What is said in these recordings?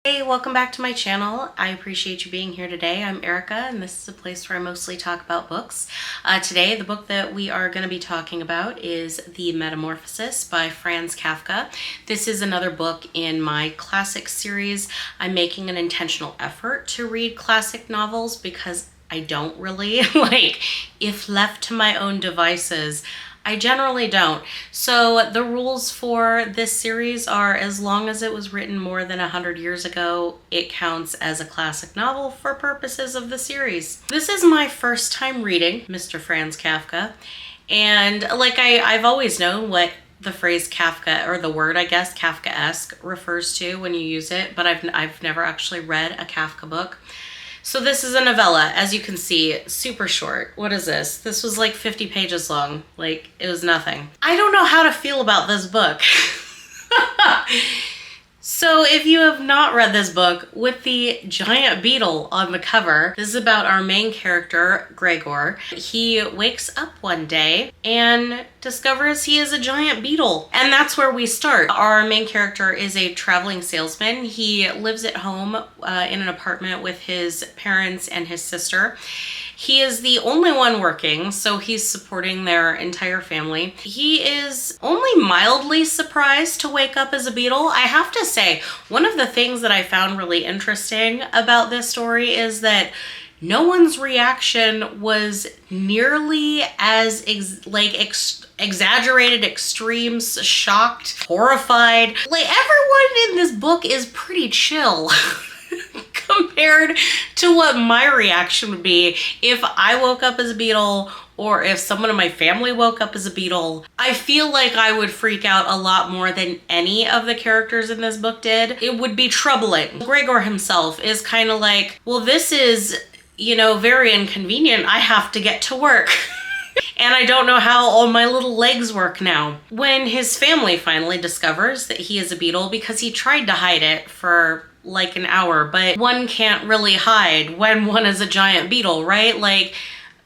Hey, welcome back to my channel. I appreciate you being here today. I'm Erica, and this is a place where I mostly talk about books. Today, the book that we are going to be talking about is The Metamorphosis by Franz Kafka. This is another book in my classic series. I'm making an intentional effort to read classic novels because I don't really, if left to my own devices, I generally don't. So the rules for this series are as long as it was written more than 100 years ago, it counts as a classic novel for purposes of the series. This is my first time reading Mr. Franz Kafka, and I've always known what the phrase Kafka, or the word, I guess, Kafkaesque refers to when you use it, but I've never actually read a Kafka book. So this is a novella, as you can see, super short. What is this? This was like 50 pages long. It was nothing. I don't know how to feel about this book. So if you have not read this book, with the giant beetle on the cover, this is about our main character, Gregor. He wakes up one day and discovers he is a giant beetle. And that's where we start. Our main character is a traveling salesman. He lives at home in an apartment with his parents and his sister. He is the only one working, so he's supporting their entire family. He is only mildly surprised to wake up as a beetle. I have to say, one of the things that I found really interesting about this story is that no one's reaction was nearly as exaggerated, extremes, shocked, horrified. Everyone in this book is pretty chill. Compared to what my reaction would be if I woke up as a beetle, or if someone in my family woke up as a beetle. I feel like I would freak out a lot more than any of the characters in this book did. It would be troubling. Gregor himself is kind of like, well, this is, very inconvenient. I have to get to work. And I don't know how all my little legs work now. When his family finally discovers that he is a beetle, because he tried to hide it for an hour, but one can't really hide when one is a giant beetle, right?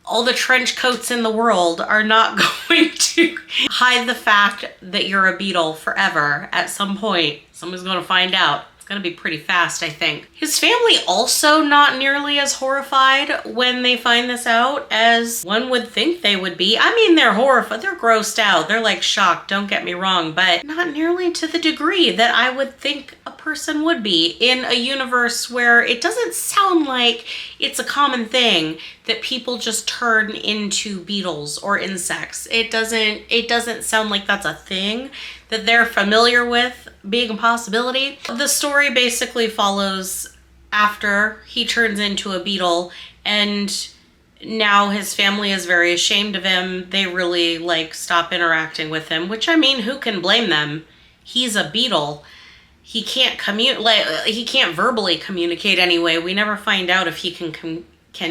All the trench coats in the world are not going to hide the fact that you're a beetle forever. At some point, someone's going to find out. Gonna be pretty fast, I think. His family also not nearly as horrified when they find this out as one would think they would be. I mean, they're horrified, they're grossed out, they're shocked, don't get me wrong, but not nearly to the degree that I would think a person would be in a universe where it doesn't sound like it's a common thing that people just turn into beetles or insects. It doesn't sound like that's a thing that they're familiar with being a possibility. The story basically follows after he turns into a beetle, and now his family is very ashamed of him. They really stop interacting with him, which, I mean, who can blame them? He's a beetle. He can't he can't verbally communicate anyway. We never find out if he can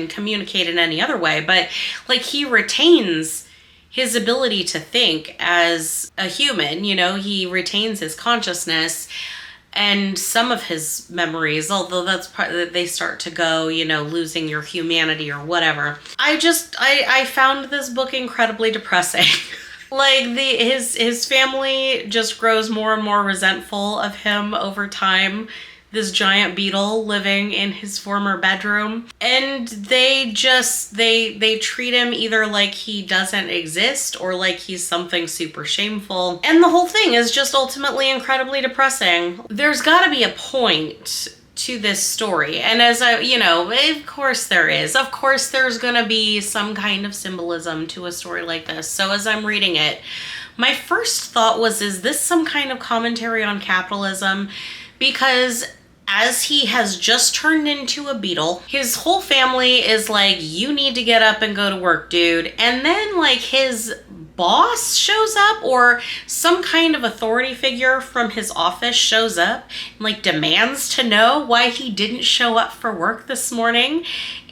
communicate in any other way, but he retains his ability to think as a human. He retains his consciousness and some of his memories, although that's part that they start to go, losing your humanity or whatever. I found this book incredibly depressing. His family just grows more and more resentful of him over time. This giant beetle living in his former bedroom, and they treat him either like he doesn't exist or like he's something super shameful, and the whole thing is just ultimately incredibly depressing. There's got to be a point to this story, and of course there is. Of course there's gonna be some kind of symbolism to a story like this. So as I'm reading it, my first thought was, is this some kind of commentary on capitalism? Because as he has just turned into a beetle, his whole family is like, you need to get up and go to work, dude. And then his boss shows up, or some kind of authority figure from his office shows up and demands to know why he didn't show up for work this morning.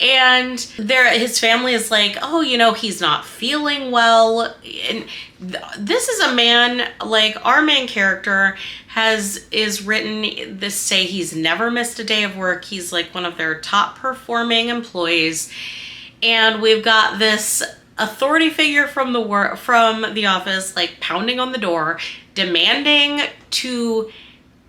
And his family is like, oh, he's not feeling well. And this is a man, our main character is written this say he's never missed a day of work. He's one of their top performing employees, and we've got this authority figure from the office pounding on the door, demanding to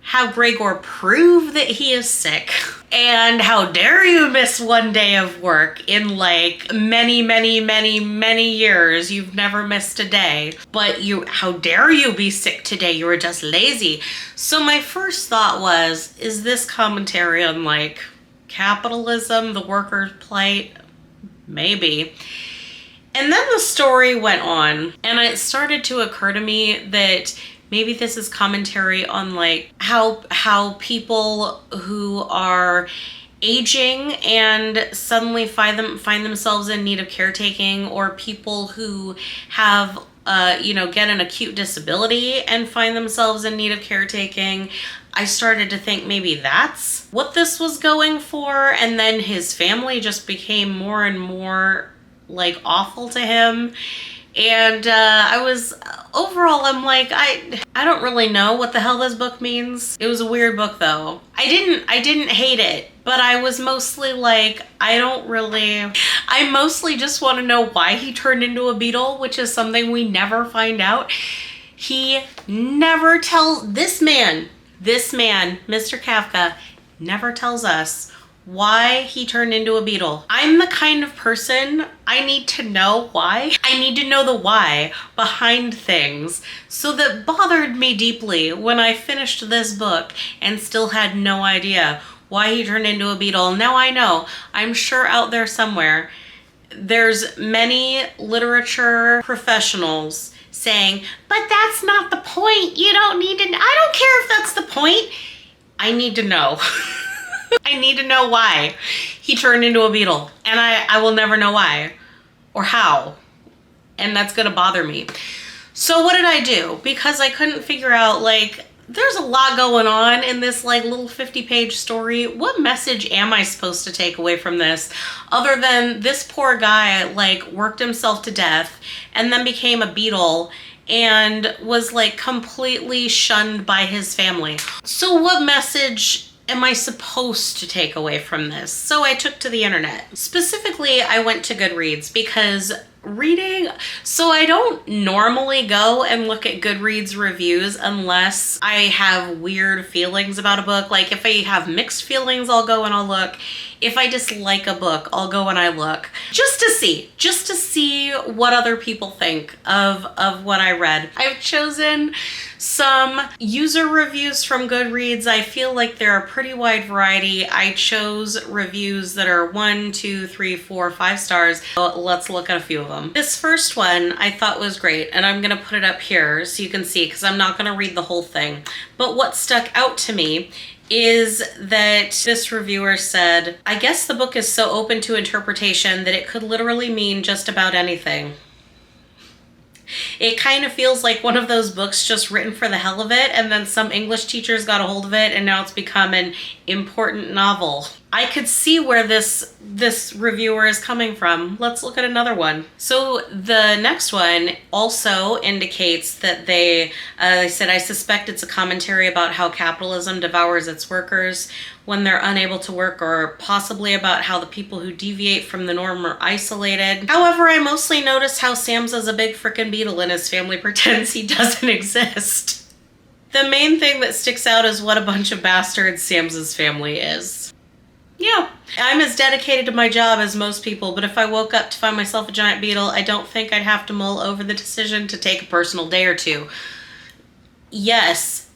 have Gregor prove that he is sick. And how dare you miss one day of work in like many, many, many, many years. You've never missed a day. But how dare you be sick today? You were just lazy. So my first thought was, is this commentary on like capitalism, the worker's plight? Maybe. And then the story went on, and it started to occur to me that maybe this is commentary on like how people who are aging and suddenly find themselves in need of caretaking, or people who have get an acute disability and find themselves in need of caretaking. I started to think maybe that's what this was going for, and then his family just became more and more like awful to him. And I'm like, I don't really know what the hell this book means. It was a weird book though. I didn't hate it, but I was mostly like, I mostly just want to know why he turned into a beetle, which is something we never find out. He never tells, this man, Mr. Kafka, never tells us why he turned into a beetle. I'm the kind of person, I need to know why. I need to know the why behind things. So that bothered me deeply when I finished this book and still had no idea why he turned into a beetle. Now I know. I'm sure out there somewhere, there's many literature professionals saying, but that's not the point. You don't need to, I don't care if that's the point. I need to know. I need to know why he turned into a beetle, and I will never know why or how, and that's gonna bother me. So what did I do? Because I couldn't figure out, like, there's a lot going on in this like little 50-page story. What message am I supposed to take away from this, other than this poor guy like worked himself to death and then became a beetle and was like completely shunned by his family? So what message am I supposed to take away from this? So I took to the internet. Specifically, I went to Goodreads because so I don't normally go and look at Goodreads reviews unless I have weird feelings about a book. Like if I have mixed feelings, I'll go and I'll look. If I dislike a book, I'll go and I look just to see what other people think of what I read. I've chosen some user reviews from Goodreads. I feel like they're a pretty wide variety. I chose reviews that are 1, 2, 3, 4, 5 stars. So let's look at a few of them. This first one I thought was great, and I'm gonna put it up here so you can see, because I'm not gonna read the whole thing. But what stuck out to me is that this reviewer said, I guess the book is so open to interpretation that it could literally mean just about anything. It kind of feels like one of those books just written for the hell of it, and then some English teachers got a hold of it and now it's become an important novel. I could see where this reviewer is coming from. Let's look at another one. So the next one also indicates that they said, I suspect it's a commentary about how capitalism devours its workers when they're unable to work, or possibly about how the people who deviate from the norm are isolated. However, I mostly noticed how Sam's is a big frickin' beetle and his family pretends he doesn't exist. The main thing that sticks out is what a bunch of bastards Sam's family is. Yeah, I'm as dedicated to my job as most people, but if I woke up to find myself a giant beetle, I don't think I'd have to mull over the decision to take a personal day or two. Yes,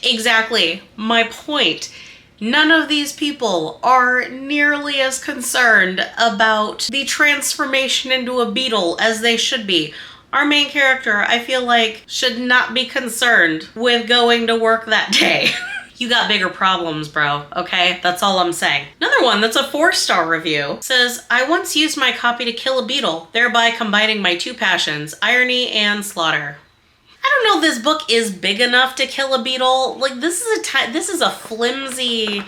exactly. My point. None of these people are nearly as concerned about the transformation into a beetle as they should be. Our main character, I feel like, should not be concerned with going to work that day. You got bigger problems, bro, okay? That's all I'm saying. Another one that's a 4-star review says, I once used my copy to kill a beetle, thereby combining my two passions, irony and slaughter. I don't know if this book is big enough to kill a beetle. Like, this is a flimsy,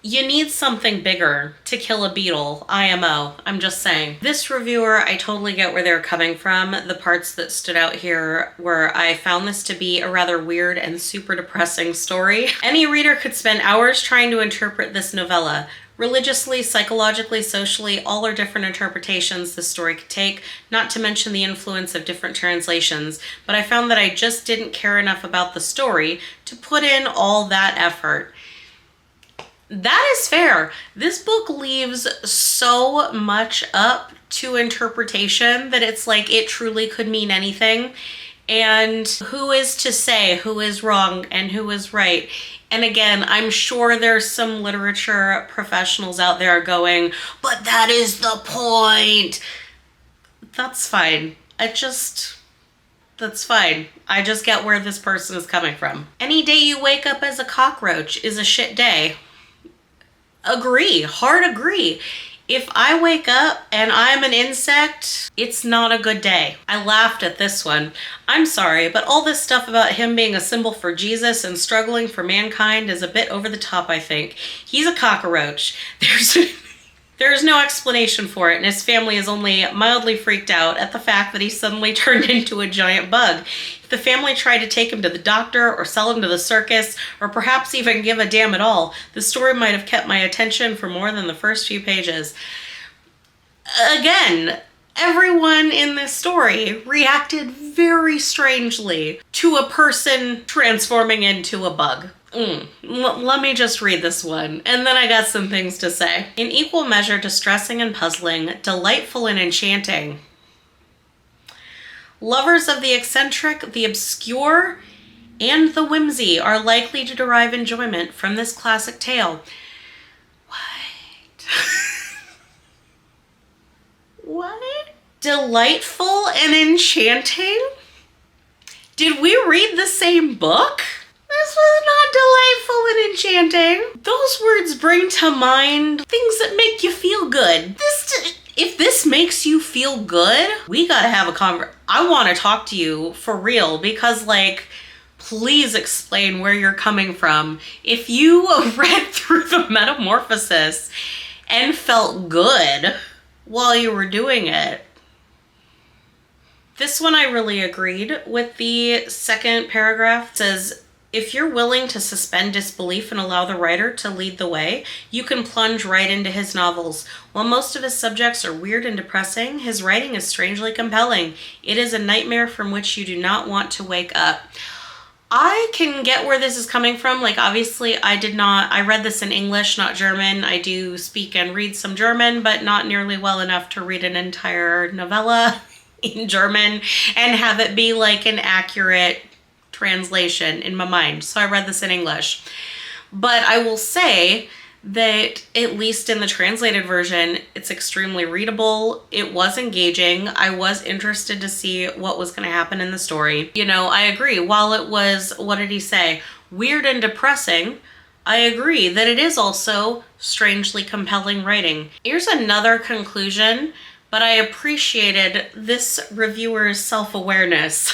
you need something bigger to kill a beetle, IMO. I'm just saying. This reviewer, I totally get where they're coming from. The parts that stood out here were, I found this to be a rather weird and super depressing story. Any reader could spend hours trying to interpret this novella. Religiously, psychologically, socially, all are different interpretations this story could take, not to mention the influence of different translations, but I found that I just didn't care enough about the story to put in all that effort. That is fair. This book leaves so much up to interpretation that it's like it truly could mean anything. And who is to say who is wrong and who is right? And again, I'm sure there's some literature professionals out there going, but that is the point. That's fine. That's fine. I just get where this person is coming from. Any day you wake up as a cockroach is a shit day. Agree. Hard agree. If I wake up and I'm an insect, it's not a good day. I laughed at this one. I'm sorry, but all this stuff about him being a symbol for Jesus and struggling for mankind is a bit over the top, I think. He's a cockroach. There's no explanation for it, and his family is only mildly freaked out at the fact that he suddenly turned into a giant bug. If the family tried to take him to the doctor or sell him to the circus, or perhaps even give a damn at all, the story might have kept my attention for more than the first few pages. Again, everyone in this story reacted very strangely to a person transforming into a bug. Let me just read this one, and then I got some things to say. In equal measure distressing and puzzling, delightful and enchanting. Lovers of the eccentric, the obscure, and the whimsy are likely to derive enjoyment from this classic tale. What? What? Delightful and enchanting? Did we read the same book? This was not delightful and enchanting. Those words bring to mind things that make you feel good. If this makes you feel good, we gotta have a conversation. I want to talk to you for real because, like, please explain where you're coming from. If you read through the Metamorphosis and felt good while you were doing it. This one I really agreed with. The second paragraph. It says, if you're willing to suspend disbelief and allow the writer to lead the way, you can plunge right into his novels. While most of his subjects are weird and depressing, his writing is strangely compelling. It is a nightmare from which you do not want to wake up. I can get where this is coming from. Like, obviously, I read this in English, not German. I do speak and read some German, but not nearly well enough to read an entire novella in German and have it be like an accurate translation in my mind. So I read this in English. But I will say that at least in the translated version, it's extremely readable. It was engaging. I was interested to see what was going to happen in the story. You know, I agree. While it was, what did he say? Weird and depressing, I agree that it is also strangely compelling writing. Here's another conclusion, but I appreciated this reviewer's self-awareness.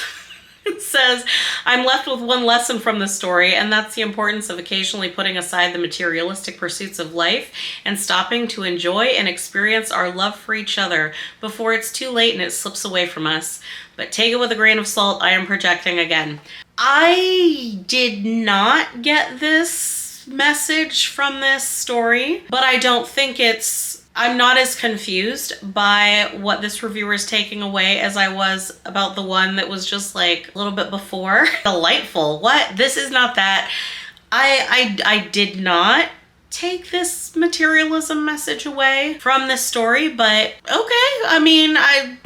It says, I'm left with one lesson from the story, and that's the importance of occasionally putting aside the materialistic pursuits of life and stopping to enjoy and experience our love for each other before it's too late and it slips away from us. But take it with a grain of salt. I am projecting again. I did not get this message from this story, but I don't think I'm not as confused by what this reviewer is taking away as I was about the one that was just like a little bit before. Delightful. What? This is not that. I did not take this materialism message away from this story, but okay. I mean,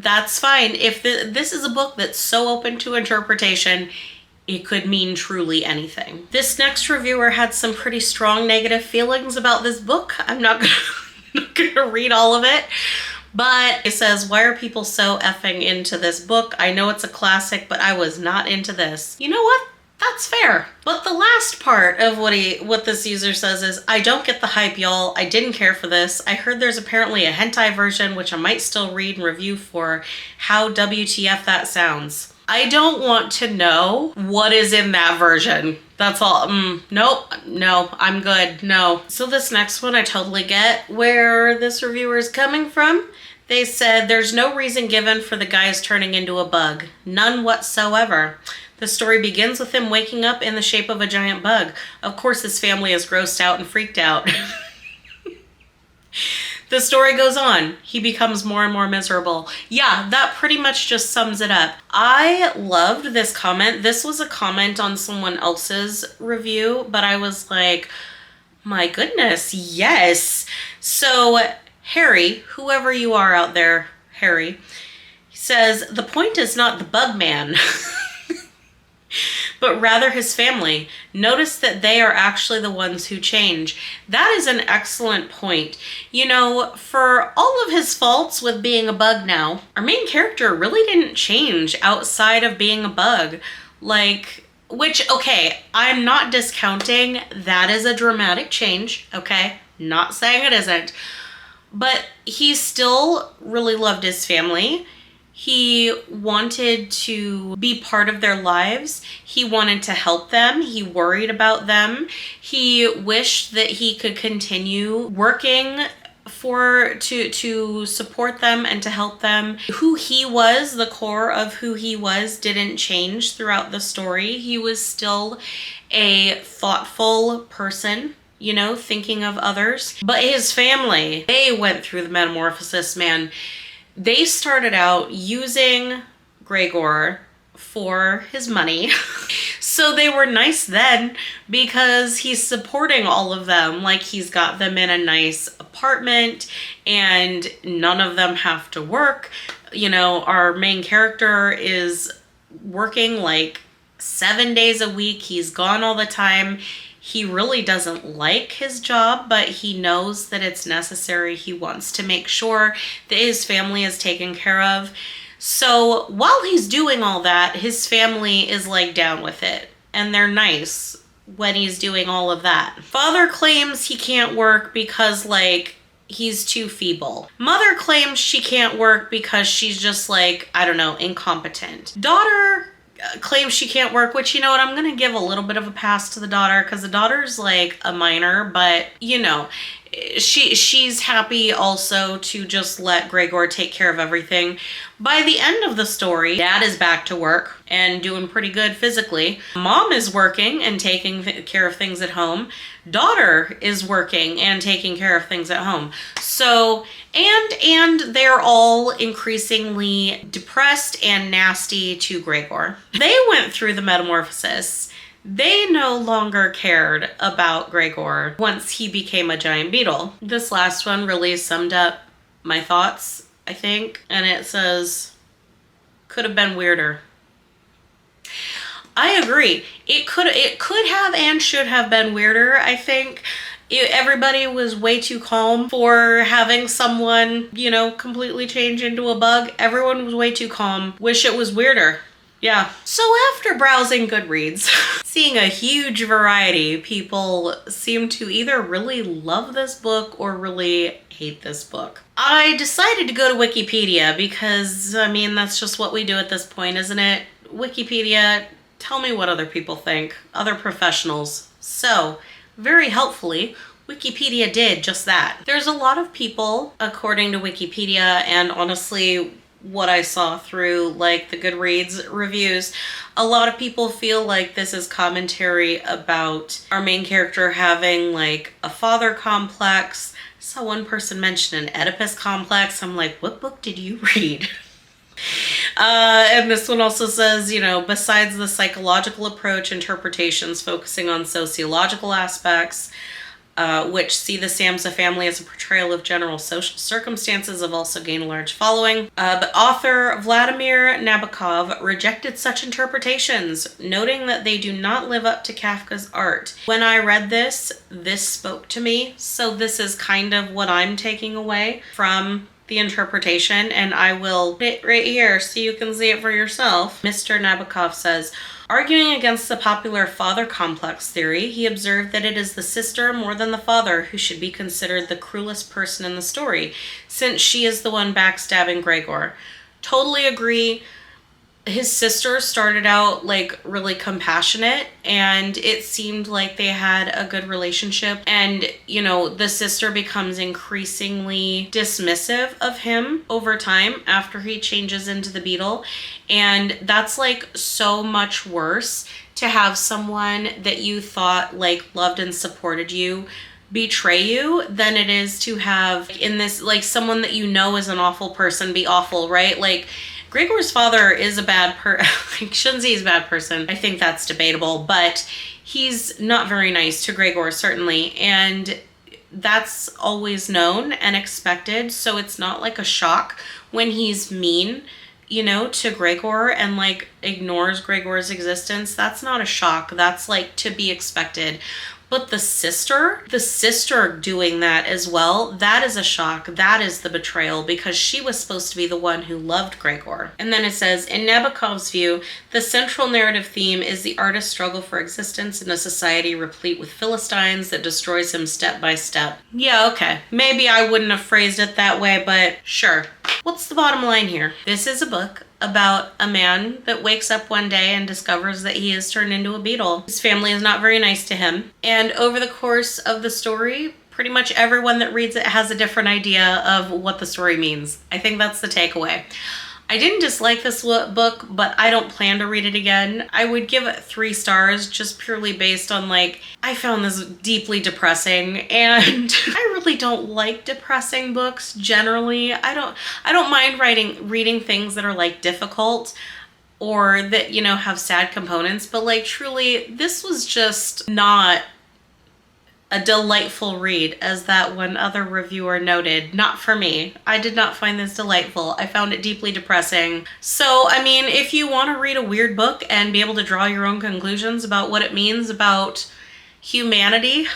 that's fine. If this is a book that's so open to interpretation, it could mean truly anything. This next reviewer had some pretty strong negative feelings about this book. I'm not gonna read all of it, but it says, why are people so effing into this book? I know it's a classic, but I was not into this. You know what? That's fair. But the last part of what this user says is, I don't get the hype, y'all. I didn't care for this. I heard there's apparently a hentai version, which I might still read and review for. How WTF that sounds. I don't want to know what is in that version. That's all. Nope. No, I'm good. No. So this next one, I totally get where this reviewer is coming from. They said, there's no reason given for the guys turning into a bug. None whatsoever. The story begins with him waking up in the shape of a giant bug. Of course, his family is grossed out and freaked out. The story goes on. He becomes more and more miserable. Yeah, that pretty much just sums it up. I loved this comment. This was a comment on someone else's review, but I was like, my goodness, yes. So Harry, whoever you are out there, Harry, says, the point is not the bug man, but rather his family. Notice that they are actually the ones who change. That is an excellent point. You know, for all of his faults with being a bug now, our main character really didn't change outside of being a bug. Like, which, okay, I'm not discounting that is a dramatic change, okay? Not saying it isn't. But he still really loved his family. He wanted to be part of their lives. He wanted to help them. He worried about them. He wished that he could continue working to support them and to help them. Who he was, the core of who he was, didn't change throughout the story. He was still a thoughtful person, you know, thinking of others. But his family, they went through the metamorphosis, man. They started out using Gregor for his money. So they were nice then because he's supporting all of them. Like, he's got them in a nice apartment and none of them have to work. You know, our main character is working like 7 days a week. He's gone all the time. He really doesn't like his job, but he knows that it's necessary. He wants to make sure that his family is taken care of. So while he's doing all that, his family is like down with it. And they're nice when he's doing all of that. Father claims he can't work because, like, he's too feeble. Mother claims she can't work because she's just, like, I don't know, incompetent. Daughter claims she can't work, which, you know what, I'm gonna give a little bit of a pass to the daughter because the daughter's like a minor, but you know, she's happy also to just let Gregor take care of everything. By the end of the story, dad is back to work and doing pretty good physically. Mom is working and taking care of things at home. Daughter is working and taking care of things at home. So, and they're all increasingly depressed and nasty to Gregor. They went through the metamorphosis. They no longer cared about Gregor once he became a giant beetle. This last one really summed up my thoughts, I think. And it says, could have been weirder. I agree. It could have and should have been weirder, I think. Everybody was way too calm for having someone, you know, completely change into a bug. Everyone was way too calm. Wish it was weirder. Yeah. So after browsing Goodreads, seeing a huge variety, people seem to either really love this book or really hate this book. I decided to go to Wikipedia because, I mean, that's just what we do at this point, isn't it? Wikipedia, tell me what other people think, other professionals. So, very helpfully, Wikipedia did just that. There's a lot of people, according to Wikipedia, and honestly, what I saw through like the Goodreads reviews, a lot of people feel like this is commentary about our main character having like a father complex. I saw one person mention an Oedipus complex. I'm like, what book did you read? And this one also says, you know, besides the psychological approach, interpretations focusing on sociological aspects, which see the Samsa family as a portrayal of general social circumstances, have also gained a large following. But author Vladimir Nabokov rejected such interpretations, noting that they do not live up to Kafka's art. When I read this spoke to me, so this is kind of what I'm taking away from the interpretation, and I will put it right here so you can see it for yourself. Mr. Nabokov says, arguing against the popular father complex theory, he observed that it is the sister more than the father who should be considered the cruelest person in the story, since she is the one backstabbing Gregor. Totally agree. His sister started out like really compassionate and it seemed like they had a good relationship, and you know, the sister becomes increasingly dismissive of him over time after he changes into the beetle, and that's like so much worse to have someone that you thought like loved and supported you betray you than it is to have in this, like, someone that you know is an awful person be awful, right? Like, Gregor's father is a bad I shouldn't say he's a bad person. I think that's debatable, but he's not very nice to Gregor, certainly. And that's always known and expected. So it's not like a shock when he's mean, you know, to Gregor and like ignores Gregor's existence. That's not a shock. That's like to be expected. But the sister doing that as well, that is a shock. That is the betrayal, because she was supposed to be the one who loved Gregor. And then it says, in Nabokov's view, the central narrative theme is the artist's struggle for existence in a society replete with Philistines that destroys him step by step. Yeah, okay. Maybe I wouldn't have phrased it that way, but sure. What's the bottom line here? This is a book about a man that wakes up one day and discovers that he is turned into a beetle. His family is not very nice to him. And over the course of the story, pretty much everyone that reads it has a different idea of what the story means. I think that's the takeaway. I didn't dislike this book, but I don't plan to read it again. I would give it 3 stars just purely based on, like, I found this deeply depressing, and I really don't like depressing books generally. I don't mind reading things that are like difficult or that, you know, have sad components, but like truly this was just not a delightful read, as that one other reviewer noted. Not for me. I did not find this delightful. I found it deeply depressing. So, I mean, if you want to read a weird book and be able to draw your own conclusions about what it means about humanity,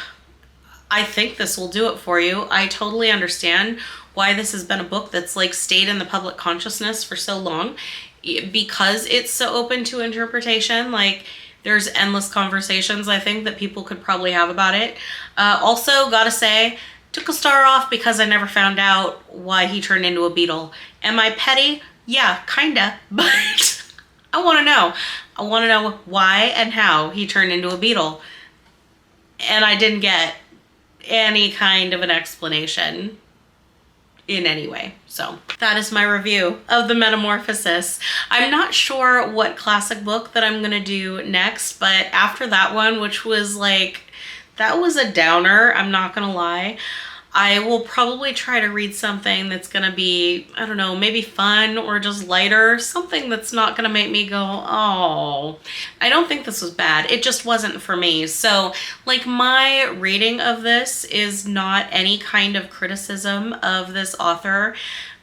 I think this will do it for you. I totally understand why this has been a book that's like stayed in the public consciousness for so long, because it's so open to interpretation. Like, there's endless conversations, I think, that people could probably have about it. Also, gotta say, took a star off because I never found out why he turned into a beetle. Am I petty? Yeah, kinda, but I wanna know. I wanna know why and how he turned into a beetle. And I didn't get any kind of an explanation in any way. So that is my review of the Metamorphosis. I'm not sure what classic book that I'm gonna do next, but after that one, which was like, that was a downer, I'm not gonna lie, I will probably try to read something that's gonna be, I don't know, maybe fun or just lighter, something that's not gonna make me go, oh. I don't think this was bad. It just wasn't for me. So, like, my rating of this is not any kind of criticism of this author,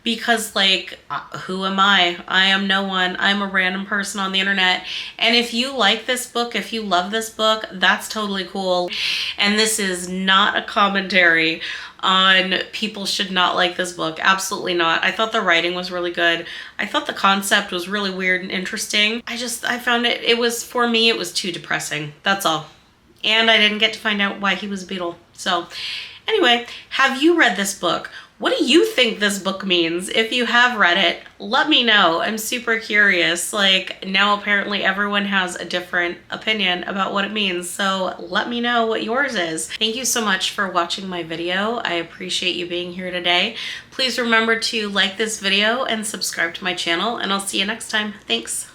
because, like, who am I? I am no one. I'm a random person on the internet. And if you like this book, if you love this book, that's totally cool. And this is not a commentary on people should not like this book. Absolutely not. I thought the writing was really good. I thought the concept was really weird and interesting. I found it was, for me, it was too depressing. That's all. And I didn't get to find out why he was a beetle. So anyway, have you read this book? What do you think this book means? If you have read it, let me know. I'm super curious. Like, now apparently everyone has a different opinion about what it means, so let me know what yours is. Thank you so much for watching my video. I appreciate you being here today. Please remember to like this video and subscribe to my channel, and I'll see you next time. Thanks.